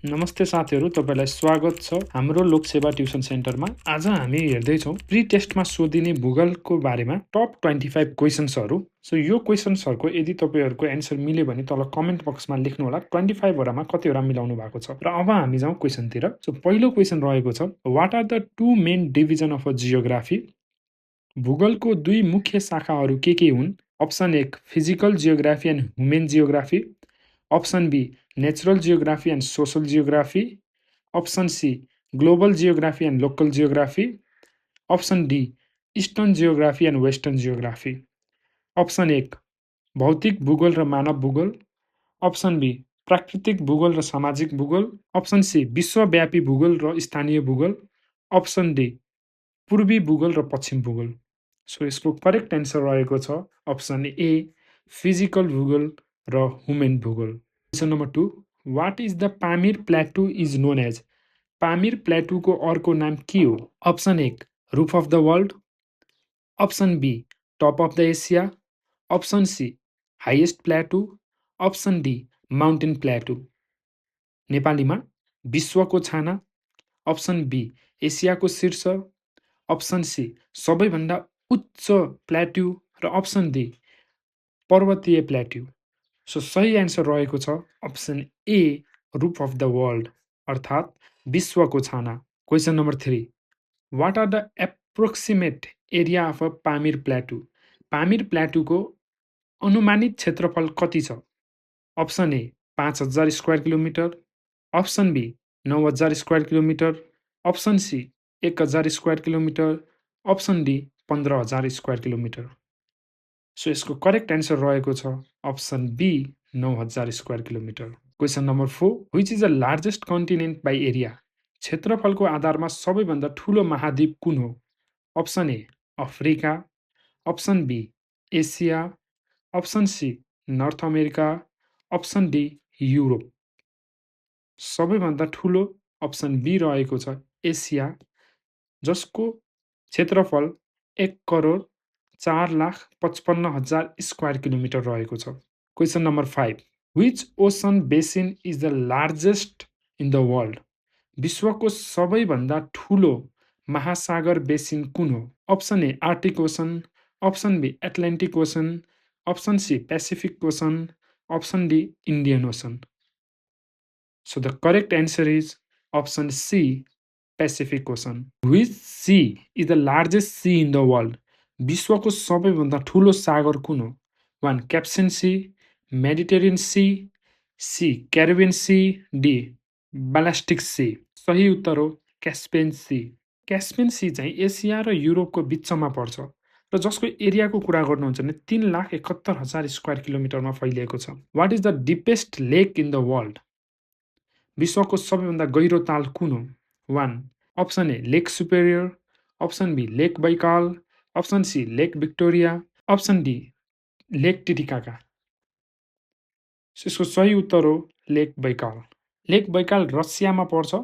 नमस्ते साथीहरू, तपाईलाई स्वागत छ हाम्रो लोकसेवा ट्युसन सेन्टरमा। आज हामी हेर्दैछौँ प्री टेस्टमा सोधिने भूगोलको बारेमा टप 25 क्वेसन्सहरू। सो यो क्वेसन्सहरूको यदि तपाईँहरूको एन्सर मिल्यो भने तल कमेन्ट बक्समा लेख्नु होला 25 वटामा कतिवटा मिलाउनु भएको छ। र अब हामी जाउँ क्वेसनतिर। सो पहिलो क्वेसन रहेको छ, what are the two main division of a geography? भूगोलको दुई मुख्य शाखाहरू के हुन्? Option 1 physical geography and human geography, option B natural geography and social geography, option C global geography and local geography, option D eastern geography and western geography. Option 1 भौतिक भूगोल र मानव भूगोल, अप्सन बी प्राकृतिक भूगोल र सामाजिक भूगोल, अप्सन सी विश्वव्यापी भूगोल र स्थानीय भूगोल, अप्सन डी पूर्वी भूगोल र पश्चिम भूगोल। सो यसको करेक्ट एन्सर रहेको छ अप्सन ए फिजिकल भूगोल र ह्युमन भूगोल। Question number 2, what is the Pamir plateau is known as? Pamir प्लेटूको अर्को नाम के हो? Option 1 roof of the world, option B top of the Asia, option C highest plateau, option D mountain plateau. नेपालीमा विश्वको छाना, अप्सन बी एसियाको शीर्ष, अप्सन सी सबैभन्दा उच्च प्लेट्यू र अप्सन डी पर्वतीय प्लेट्यू। सो सही एन्सर रहेको छ option A roof of the world अर्थात् विश्वको छाना। Question number 3, what are the approximate area of a Pamir plateau? Pamir प्लेटूको अनुमानित क्षेत्रफल कति छ? Option A 5000 square kilometre, option B 9000 square kilometre, option C 1000 square kilometre, option D 15000 square kilometre. So यसको correct answer रहेको छ option B 9000 square kilometre. Question number 4, which is the largest continent by area? क्षेत्रफलको आधारमा सबैभन्दा ठुलो महाद्वीप कुन हो? Option A Africa, option B Asia, option C North America, option D Europe. सबैभन्दा ठुलो अप्सन बी रहेको छ एसिया, जसको क्षेत्रफल 1,04,55,000 स्क्वायर किलोमिटर रहेको छ। Question number 5, which ocean basin is the largest in the world? विश्वको सबैभन्दा ठुलो महासागर बेसिन कुन हो? Option A Arctic ocean, option B Atlantic ocean, option C Pacific ocean, option D Indian ocean. So the correct answer is option C, Pacific Ocean. Which sea is the largest sea in the world? विश्वको सबैभन्दा ठुलो सागर कुन हो? 1 Caspian Sea, Mediterranean Sea, C Caribbean Sea, D Baltic Sea. सही उत्तर हो Caspian C. Caspian Sea चाहिँ Asia र युरोपको बिचमा पर्छ र जसको एरियाको कुरा गर्नुहुन्छ भने 3,71,000 स्क्वायर किलोमिटरमा फैलिएको छ। What is the deepest lake in the world? विश्वको सबैभन्दा गहिरो ताल कुन हो? 1 option A lake Superior, option B lake Baikal, option C lake Victoria, option D lake Titicaca. यसको सही उत्तर हो लेक बैकाल। लेक बैकाल रसियामा पर्छ,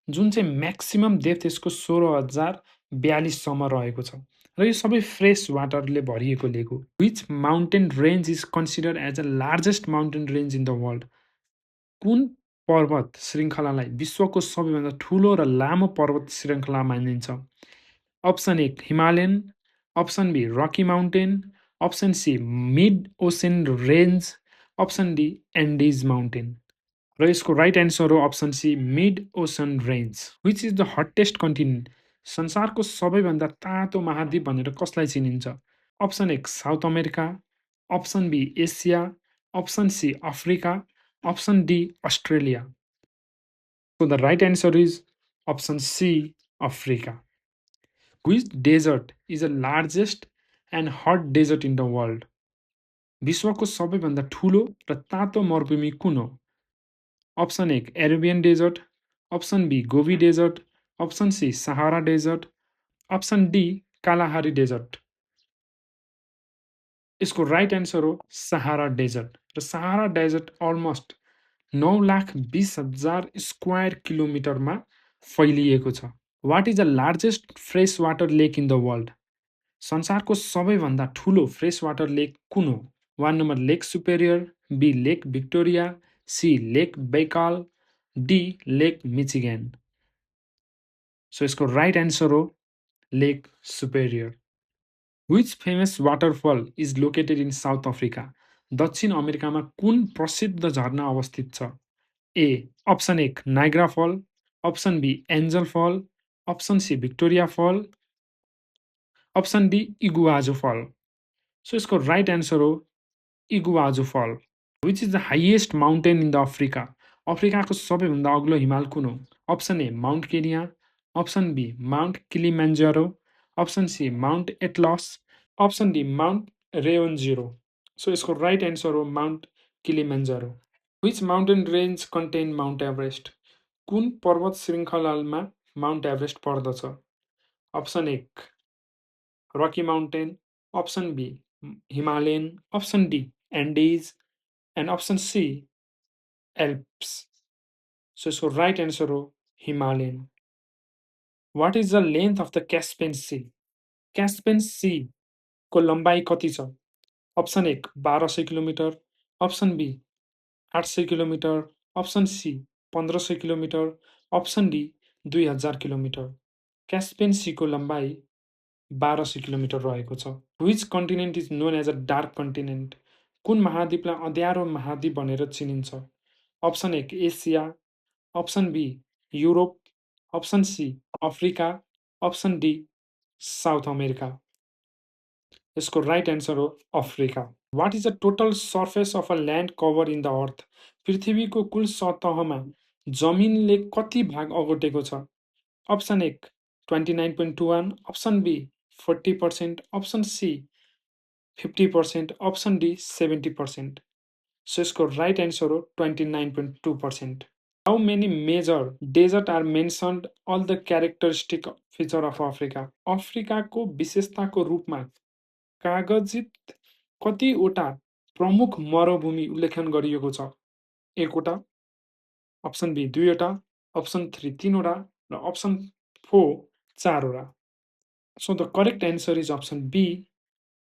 जुन चाहिँ म्याक्सिमम डेप्थ यसको 16,042 सम्म रहेको छ र यो सबै फ्रेस वाटरले भरिएको लेक हो। Which mountain range is considered as the largest mountain range in the world? कुन पर्वत श्रृङ्खलालाई विश्वको सबैभन्दा ठुलो र लामो पर्वत श्रृङ्खला मानिन्छ? Option A Himalayan, option B Rocky mountain, option C mid ocean range, option D Andes mountain. र यसको राइट एन्सर हो option C mid ocean range. Which is the hottest continent? संसारको सबैभन्दा तातो महाद्वीप भनेर कसलाई चिनिन्छ? अप्सन एक South America, option B Asia, option C Africa, option D Australia. So the right answer is option C, Africa. Which desert is the largest and hot desert in the world? विश्वको सबैभन्दा ठुलो र तातो मरुभूमि कुन हो? Option एक Arabian desert, option B Gobi desert, option C Sahara desert, option D Kalahari desert. यसको राइट एन्सर हो सहारा डेजर्ट र सहारा डेजर्ट अलमोस्ट 9,20,000 स्क्वायर किलोमिटरमा फैलिएको छ। What is the largest fresh water lake in the world? संसारको सबैभन्दा ठुलो फ्रेस वाटर लेक कुन हो? 1 number Lake Superior, B Lake Victoria, C Lake Baikal, D Lake Michigan. So यसको राइट एन्सर हो लेक superior. Which famous waterfall is located in South Africa? दक्षिण अमेरिकामा कुन प्रसिद्ध झरना अवस्थित छ? A option 1 Niagara Fall, option B Angel Fall, option C Victoria Fall, option D Iguazu Fall. So यसको राइट एन्सर हो Iguazu Fall. Which is the highest mountain in the Africa? अफ्रिकाको सबैभन्दा अग्लो हिमाल कुन हो? Option A Mount Kenya, option B Mount Kilimanjaro, option C Mount Atlas, option D Mount Rwenzori. So यसको right answer हो Mount Kilimanjaro. Which mountain range contain Mount Everest? कुन पर्वत श्रृङ्खलामा माउन्ट एभरेस्ट पर्दछ? Option 1 Rocky mountain, option B Himalayan, option D Andes and option C Alps. So यसको right answer हो Himalayan. What is the length of the Caspian C? Caspian sea को लम्बाइ कति छ? Option 1 1200 kilometre, option B 800 kilometre, option C 1500 kilometre, option D 2000 kilometre. Caspian सीको लम्बाइ 1200 kilometre रहेको छ। Which continent is known as a dark continent? कुन महाद्वीपलाई अँध्यारो महाद्वीप भनेर चिनिन्छ? Option 1 Asia, option B Europe, option C Africa, option D South America. यसको राइट एन्सर हो Africa. What is the total surface of a land cover in the earth? पृथ्वीको कुल सतहमा जमिनले कति भाग ओगटेको छ? Option 1 29.21, option B 40%, option C 50%, option D 70%। So यसको राइट एन्सर हो 29.2%। How many major desert are mentioned all the characteristic feature of Africa? अफ्रिकाको विशेषताको रूपमा कागजित कतिवटा प्रमुख मरुभूमि उल्लेखन गरिएको छ? 1 वटा, अप्सन बी 2 वटा, अप्सन 3 3 वटा र अप्सन 4 4 वटा। So the correct answer is option B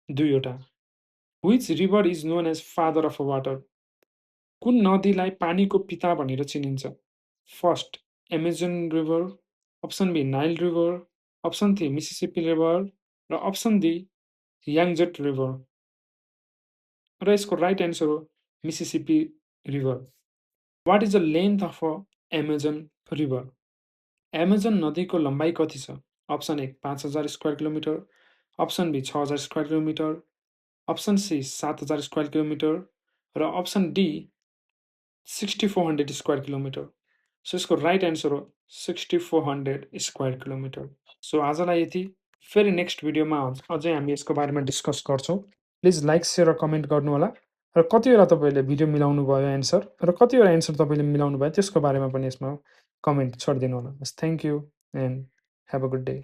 2 वटा। Which river is known as father of water? कुन नदीलाई पानीको पिता भनेर चिनिन्छ? First Amazon river, option B Nile river, option C Mississippi river र अप्सन डी याङ्जेट रिभर। र यसको राइट एन्सर हो Mississippi river. What is the length of a Amazon river? Amazon नदीको लम्बाइ कति छ? Option 1 5000 square kilometre, option B 6000 square kilometre, option C 7000 square kilometre र option D 6400 square kilometre. So यसको right answer हो 6400 square kilometre. So आजलाई यति। फेरि नेक्स्ट भिडियोमा अझै हामी यसको बारेमा डिस्कस गर्छौँ। प्लिज लाइक सेयर र कमेन्ट गर्नुहोला र कतिवटा तपाईँहरूले भिडियो मिलाउनु भयो एन्सर र कतिवटा एन्सर तपाईँले मिलाउनु भयो त्यसको बारेमा पनि यसमा कमेन्ट छोडिदिनु होला। Thank you and have a good day.